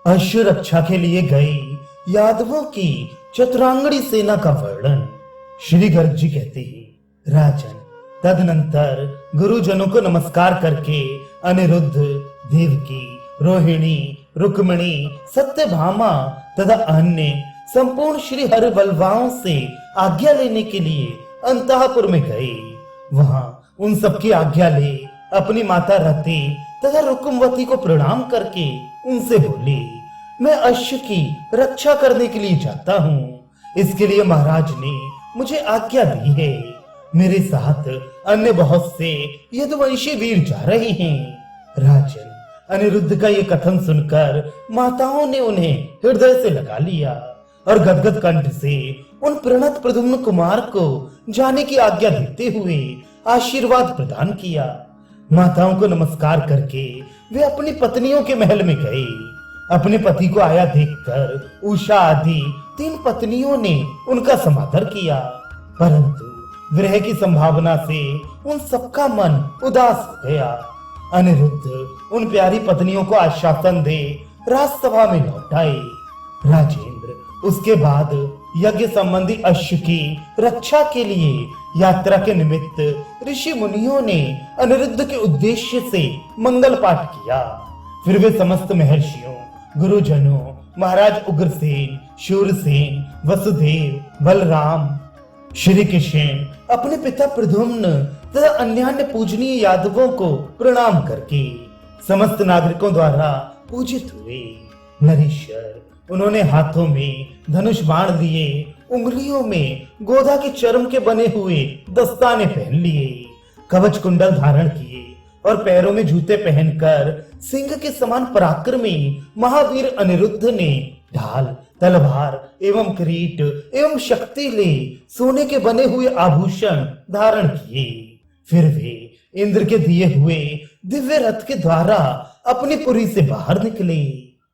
अश्व रक्षा के लिए गई यादवों की चतुरांगड़ी सेना का वर्णन श्री गर्ग जी कहते हैं, राजन, तदनंतर गुरुजनों को नमस्कार करके अनिरुद्ध, देवकी, रोहिणी, रुक्मिणी, सत्यभामा तथा अन्य संपूर्ण श्री हरिवल्लभाओं से आज्ञा लेने के लिए अंतःपुर में गए। वहां उन सबकी आज्ञा ले अपनी माता रति तथा रुक्मवती को प्रणाम करके उनसे बोले, मैं अश्व की रक्षा करने के लिए जाता हूँ। इसके लिए महाराज ने मुझे आज्ञा दी है। मेरे साथ अन्य बहुत से यदुवंशी वीर जा रहे हैं। राजन, अनिरुद्ध का ये कथन सुनकर माताओं ने उन्हें हृदय से लगा लिया और गदगद कंठ से उन प्रणत प्रद्युम्न कुमार को जाने की आज्ञा देते हुए आशीर्वाद प्रदान किया। माताओं को नमस्कार करके वे अपनी पत्नियों के महल में गए। अपने पति को आया देखकर उषा आदि 3 पत्नियों ने उनका समादर किया, परंतु विरह की संभावना से उन सबका मन उदास हो गया। अनिरुद्ध उन प्यारी पत्नियों को आश्वासन दे राजसभा में लौट आए। राजेंद्र, उसके बाद यज्ञ संबंधी अश्व की रक्षा के लिए यात्रा के निमित्त ऋषि मुनियों ने अनिरुद्ध के उद्देश्य से मंगल पाठ किया। फिर वे समस्त महर्षियों, गुरुजनों, महाराज उग्रसेन, शूरसेन, वसुदेव, बलराम, श्री कृष्ण, अपने पिता प्रद्युम्न तथा अन्य पूजनीय यादवों को प्रणाम करके समस्त नागरिकों द्वारा पूजित हुए। नरेश्वर, उन्होंने हाथों में धनुष बाण लिए, उंगलियों में गोधा के चर्म के बने हुए दस्ताने पहन लिए, कवच कुंडल धारण किए और पैरों में जूते पहनकर सिंह के समान पराक्रमी महावीर अनिरुद्ध ने ढाल, तलवार एवं किरीट एवं शक्ति ले सोने के बने हुए आभूषण धारण किए। फिर वे इंद्र के दिए हुए दिव्य रथ के द्वारा अपनी पुरी से बाहर निकले।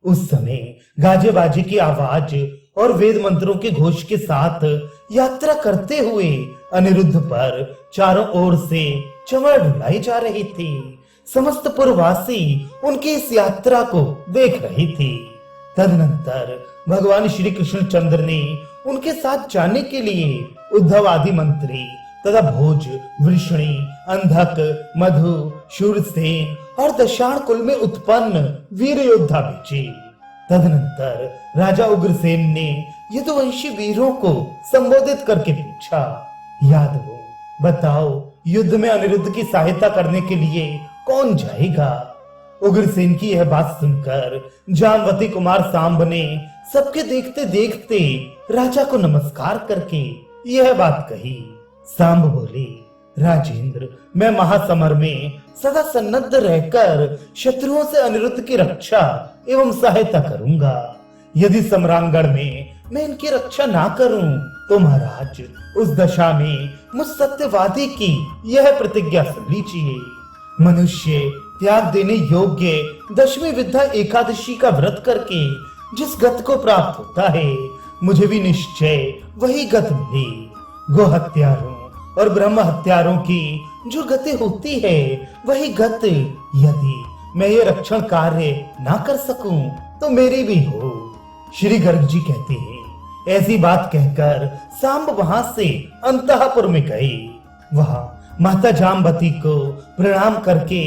उस समय गाजे बाजे की आवाज और वेद मंत्रों के घोष के साथ यात्रा करते हुए अनिरुद्ध पर चारों ओर से चमड़ ढुलाई जा रही थी। समस्त पुरवासी उनकी इस यात्रा को देख रहे थे। तदनंतर भगवान श्री कृष्णचंद्र ने उनके साथ जाने के लिए उद्धव आदि मंत्री तथा भोज, वृष्णि, अंधक, मधु, शूरसेन और दशाण कुल में उत्पन्न वीर योद्धा भेजे। तदनंतर राजा उग्रसेन ने यदुवंशी वीरों को संबोधित करके पूछा, यादवों, बताओ, युद्ध में अनिरुद्ध की सहायता करने के लिए कौन जाएगा? उग्रसेन की यह बात सुनकर जामवती कुमार सांब ने सबके देखते देखते राजा को नमस्कार करके यह बात कही। सांब बोले, राजेंद्र, मैं महासमर में सदा सन्नद्ध रहकर शत्रुओं से अनिरुद्ध की रक्षा एवं सहायता करूंगा। यदि सम्रांगण में मैं इनकी रक्षा ना करूं तो महाराज, उस दशा में मुझ सत्यवादी की यह प्रतिज्ञा सुन लीजिए। मनुष्य त्याग देने योग्य 10वीं विद्या एकादशी का व्रत करके जिस गत को प्राप्त होता है, मुझे भी निश्चय वही गत मिली। गो हत्यारों और ब्रह्म हत्यारों की जो गति होती है, वही गत यदि मैं ये रक्षण कार्य ना कर सकूं तो मेरी भी हो। श्री गर्ग जी कहते हैं, ऐसी बात कहकर सांब वहां से अंतःपुर में गए। वहां माता जामवती को प्रणाम करके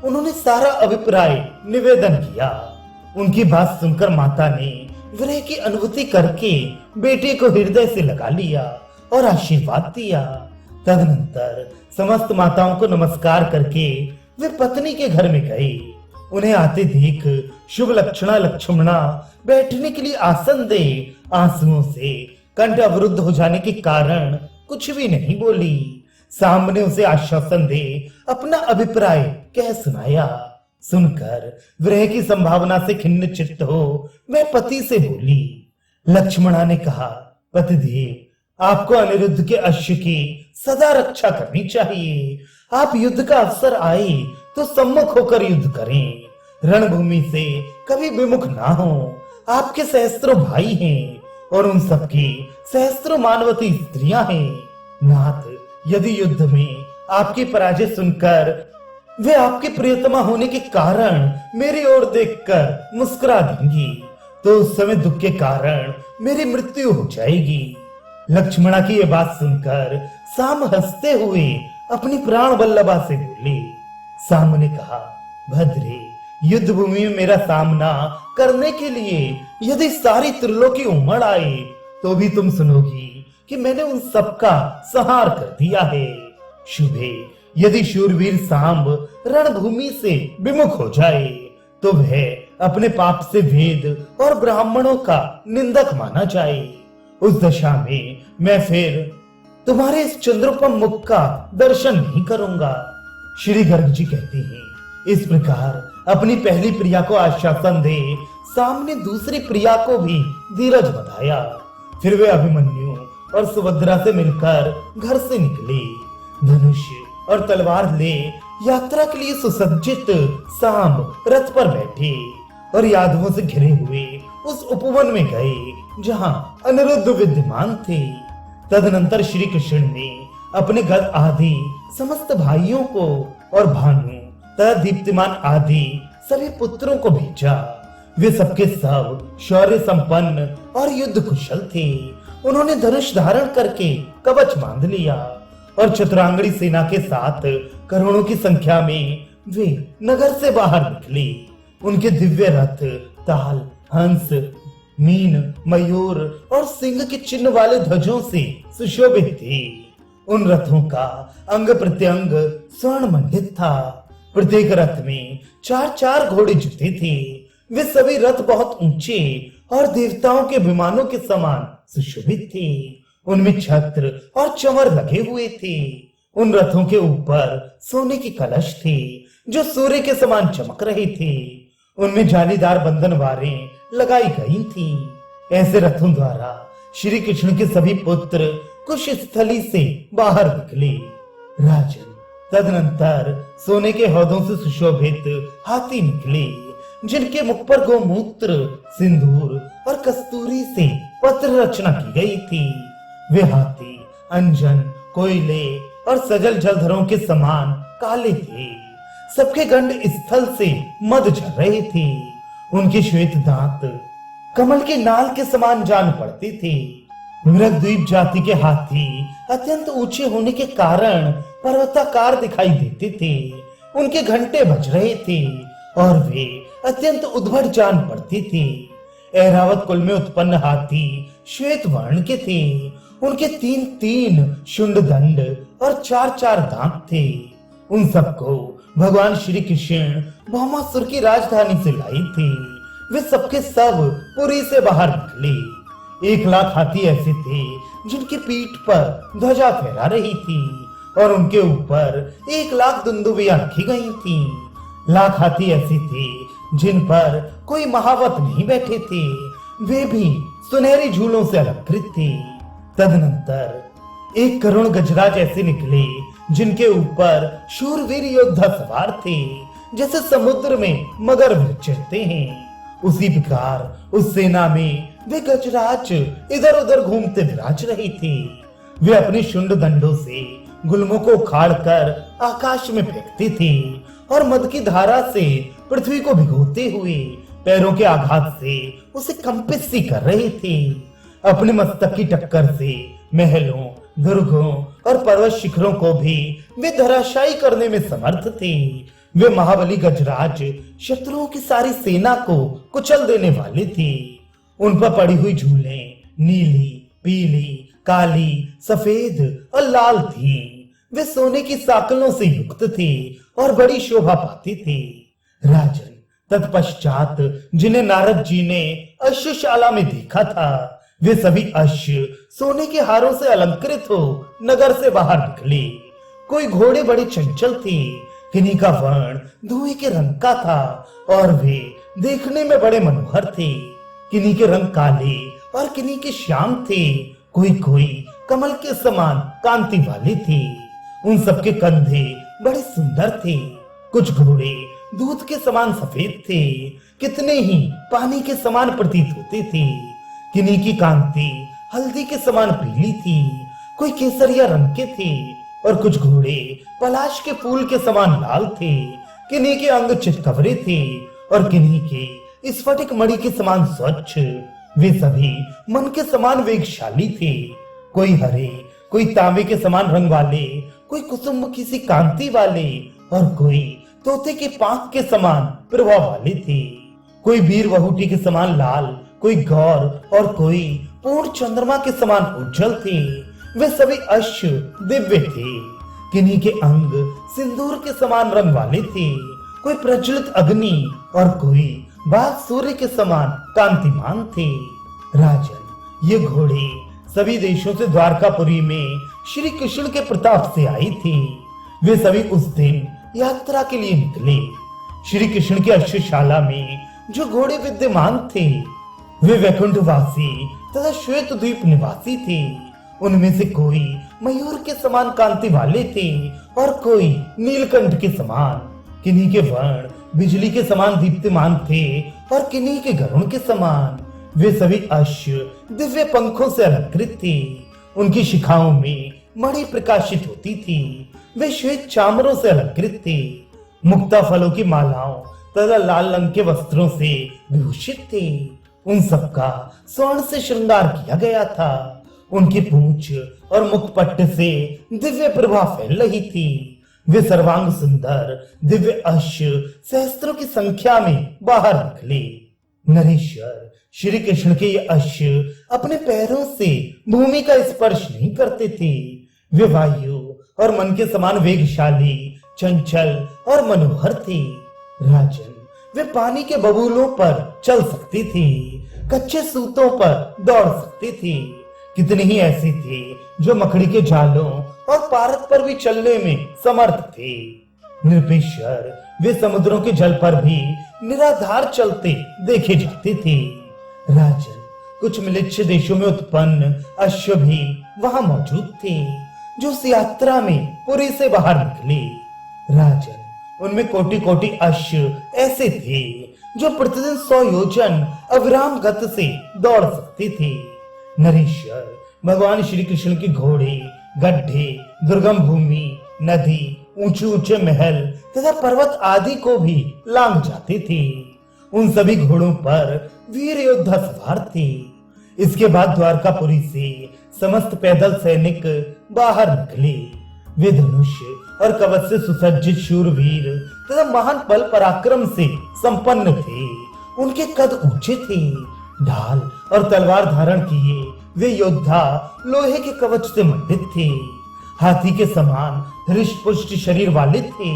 उन्होंने सारा अभिप्राय निवेदन किया। उनकी बात सुनकर माता ने विरह की अनुभूति करके बेटे को हृदय से लगा लिया और आशीर्वाद दिया। तदनंतर समस्त माताओं को नमस्कार करके वे पत्नी के घर में गए। उन्हें आते देख शुभ लक्षणा लक्ष्मणा बैठने के लिए आसन दे आंसुओं से कंठ अवरुद्ध हो जाने के कारण कुछ भी नहीं बोली। सामने उसे आश्वासन दे अपना अभिप्राय कह सुनाया। सुनकर विरह की संभावना से खिन्न चित्त हो वह पति से बोली। लक्ष्मणा ने कहा, पतिदेव, आपको अनिरुद्ध के अश्व की सदा रक्षा करनी चाहिए। आप युद्ध का अवसर आए तो सम्मुख होकर युद्ध करें, रणभूमि से कभी विमुख ना हो। आपके सहस्त्रों भाई हैं और उन सबकी सहस्त्रों मानवती स्त्रियां हैं। नाथ, यदि युद्ध में आपकी पराजय सुनकर वे आपकी प्रियतमा होने के कारण मेरी ओर देखकर मुस्कुरा देंगी, तो उस समय दुख के कारण मेरी मृत्यु हो जाएगी। लक्ष्मणा की यह बात सुनकर साम हंसते हुए अपनी प्राण वल्लभा से बोले। साम ने कहा, भद्रे, युद्ध भूमि में मेरा सामना करने के लिए यदि सारी त्रिलोकी उमड़ आए तो भी तुम सुनोगी कि मैंने उन सबका संहार कर दिया है। शुभे, यदि शूरवीर सांब रणभूमि से विमुख हो जाए तो वह अपने पाप से वेद और ब्राह्मणों का निंदक माना जाए। उस दशा में मैं फिर तुम्हारे इस चंद्रोपम मुख का दर्शन नहीं करूंगा। श्री गर्ग जी कहते हैं, इस प्रकार अपनी पहली प्रिया को आश्वासन दे सामने दूसरी प्रिया को भी धीरज बंधाया। फिर वे अभिमन्यु और सुभद्रा से मिलकर घर से निकले। धनुष और तलवार ले यात्रा के लिए सुसज्जित सांब रथ पर बैठे और यादवों से घिरे हुए उस उपवन में गए जहां अनिरुद्ध विद्यमान थे। तदनंतर श्री कृष्ण ने अपने गद आदि समस्त भाइयों को और भानु तथा दीप्तिमान आदि सभी पुत्रों को भेजा। वे सबके सब शौर्य संपन्न और युद्ध कुशल थे। उन्होंने धनुष धारण करके कवच बांध लिया और चतुरांगड़ी सेना के साथ करोड़ों की संख्या में वे नगर से बाहर निकले। उनके दिव्य रथ ताल, हंस, मीन, मयूर और सिंह के चिन्ह वाले ध्वजों से सुशोभित थे। उन रथों का अंग प्रत्यंग स्वर्ण मंडित था। प्रत्येक रथ में 4-4 घोड़े जुते थे। वे सभी रथ बहुत ऊंचे और देवताओं के विमानों के समान सुशोभित थे। उनमें छत्र और चमर लगे हुए थे। उन रथों के ऊपर सोने की कलश थे जो सूर्य के समान चमक रहे थे। उनमें जालीदार बंधनवारें लगाई गई थी। ऐसे रथों द्वारा श्री कृष्ण के सभी पुत्र कुश स्थली से बाहर निकले। राजन, तदनंतर सोने के हौदों से सुशोभित हाथी निकले जिनके मुख पर गोमूत्र, सिंदूर और कस्तूरी से पत्र रचना की गई थी। वे हाथी अंजन, कोयले और सजल जलधरों के समान काले थे। सबके गंड स्थल से मद झर रहे थे। उनके श्वेत दांत कमल के नाल के समान जान पड़ते थे। मृगद्वीप जाति के हाथी अत्यंत ऊंचे होने के कारण पर्वताकार दिखाई देते थे। उनके घंटे बज रहे थे और वे अत्यंत उद्भट जान पड़ते थे। ऐरावत कुल में उत्पन्न हाथी श्वेत वर्ण के थे। उनके 3-3 शुंड दंड और 4-4 दांत थे। उन सबको भगवान श्री कृष्ण भौमासुर की राजधानी से लाई थे। वे सबके सब पुरी से बाहर निकले। 1 लाख हाथी ऐसे थे जिनकी पीठ पर ध्वजा फहरा रही थी और उनके ऊपर 1 लाख दुंदुभियां रखी गई थी। 1 लाख हाथी ऐसे थे जिन पर कोई महावत नहीं बैठे थे। वे भी सुनहरी झूलों से अलंकृत थे। तदनंतर 1 करोड़ गजराज ऐसे निकले जिनके ऊपर शूरवीर योद्धा सवार थे जैसे समुद्र में मगर चढ़ते हैं। उसी प्रकार उस सेना में वे गजराज इधर उधर घूमते विराज रहे थे। वे अपने शुंड दंडों से गुल्मों को उखाड़ कर आकाश में फेंकते थे और मद की धारा से पृथ्वी को भिगोते हुए पैरों के आघात से उसे कंपित सी कर रहे थे। अपने मस्तक की टक्कर से महलों, दुर्गों और पर्वत शिखरों को भी वे धराशायी करने में समर्थ थे। वे महाबली गजराज शत्रुओं की सारी सेना को कुचल देने वाले थे। उन पर पड़ी हुई झूलें नीली, पीली, काली, सफेद और लाल थी। वे सोने की साकलों से युक्त थे और बड़ी शोभा पाते थे। राजन, तत्पश्चात जिन्हें नारद जी ने अश्वशाला में देखा था वे सभी अश्व सोने के हारों से अलंकृत हो नगर से बाहर निकले। कोई घोड़े बड़े चंचल थे, किन्हीं का वर्ण धुएं के रंग का था और वे देखने में बड़े मनोहर थे। किन्हीं के रंग काले और किन्हीं के श्याम थे। कोई कोई कमल के समान कांति वाले थे। उन सबके कंधे बड़े सुंदर थे। कुछ घोड़े दूध के समान सफेद थे, कितने ही पानी के समान प्रतीत होते थे। किन्हीं की कांति हल्दी के समान पीली थी, कोई केसरिया रंग के थे और कुछ घोड़े पलाश के फूल के समान लाल थे, किन्हीं के अंग चितकबरे थे और किन्हीं के स्फटिक मणि के समान स्वच्छ। वे सभी मन के समान वेगशाली थे, कोई हरे, कोई तांबे के समान रंग वाले, कोई कुसुम की सी कांति वाले और कोई तोते के पांख के समान प्रभाव वाले थे। कोई वीर वहुटी के समान लाल, कोई गौर और कोई पूर्ण चंद्रमा के समान उज्जवल थे। वे सभी अश्व दिव्य थे, किन्हीं के अंग सिंदूर के समान रंग वाले थे, कोई प्रज्वलित अग्नि और कोई बाघ सूर्य के समान कांतिमान थे। राजन, ये घोड़े सभी देशों से द्वारकापुरी में श्री कृष्ण के प्रताप से आई थी। वे सभी उस दिन यात्रा के लिए निकले। श्री कृष्ण की अश्वशाला में जो घोड़े विद्यमान थे वे वैकुंठवासी तथा श्वेत द्वीप निवासी थे। उनमें से कोई मयूर के समान कांति वाले थे और कोई नीलकंठ के समान। किन्हीं के वर्ण बिजली के समान दीप्तिमान थे और किन्हीं के गरुण के समान। वे सभी अश्व दिव्य पंखों से अलंकृत थे, उनकी शिखाओं में मणि प्रकाशित होती थी। वे श्वेत चामरों से अलंकृत थे, मुक्ता फलों की मालाओं तथा लाल रंग के वस्त्रों से विभूषित थे। उन सबका स्वर्ण से श्रृंगार किया गया था। उनकी पूंछ और मुखपट्ट से दिव्य प्रभा फैल रही थी। वे सर्वांग सुंदर दिव्य अश्व सहस्त्रों की संख्या में बाहर निकले। नरेश्वर, श्री कृष्ण के ये अश्व अपने पैरों से भूमि का स्पर्श नहीं करते थे। वे वायु और मन के समान वेगशाली, चंचल और मनोहर थे। राजन, वे पानी के बबूलों पर चल सकते थे, कच्चे सूतों पर दौड़ सकते थे। कितने ही ऐसे थे जो मकड़ी के जालों और पारद पर भी चलने में समर्थ थे। निरपेश्वर, वे समुद्रों के जल पर भी निराधार चलते देखे जाते थे। राजन, कुछ मिलिच्छ देशों में उत्पन्न अश्व भी वहां मौजूद थे जो उस यात्रा में पुरी से बाहर निकले। राजन, उनमें कोटि कोटि अश्व ऐसे थे जो प्रतिदिन 100 योजन अविराम गति से दौड़ सकते थे। नरेश्वर, भगवान श्री कृष्ण के घोड़े गड्ढे, दुर्गम भूमि, नदी, ऊंचे ऊंचे महल तथा पर्वत आदि को भी लांघ जाते थे। उन सभी घोड़ों पर वीर योद्धा सवार थे। इसके बाद द्वारकापुरी से समस्त पैदल सैनिक बाहर निकले। वे धनुष और कवच से सुसज्जित शूरवीर तथा महान बल पराक्रम से संपन्न थे। उनके कद ऊंचे थे। ढाल और तलवार धारण किए वे योद्धा लोहे के कवच से मंडित थे। हाथी के समान हृष्ट पुष्ट शरीर वाले थे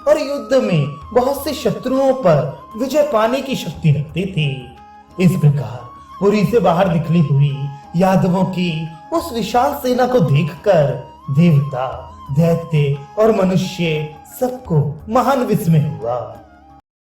और युद्ध में बहुत से शत्रुओं पर विजय पाने की शक्ति रखते थे। इस प्रकार पुरी से बाहर निकली हुई यादवों की उस विशाल सेना को देखकर देवता, दैत्य और मनुष्य सबको महान विस्मय हुआ।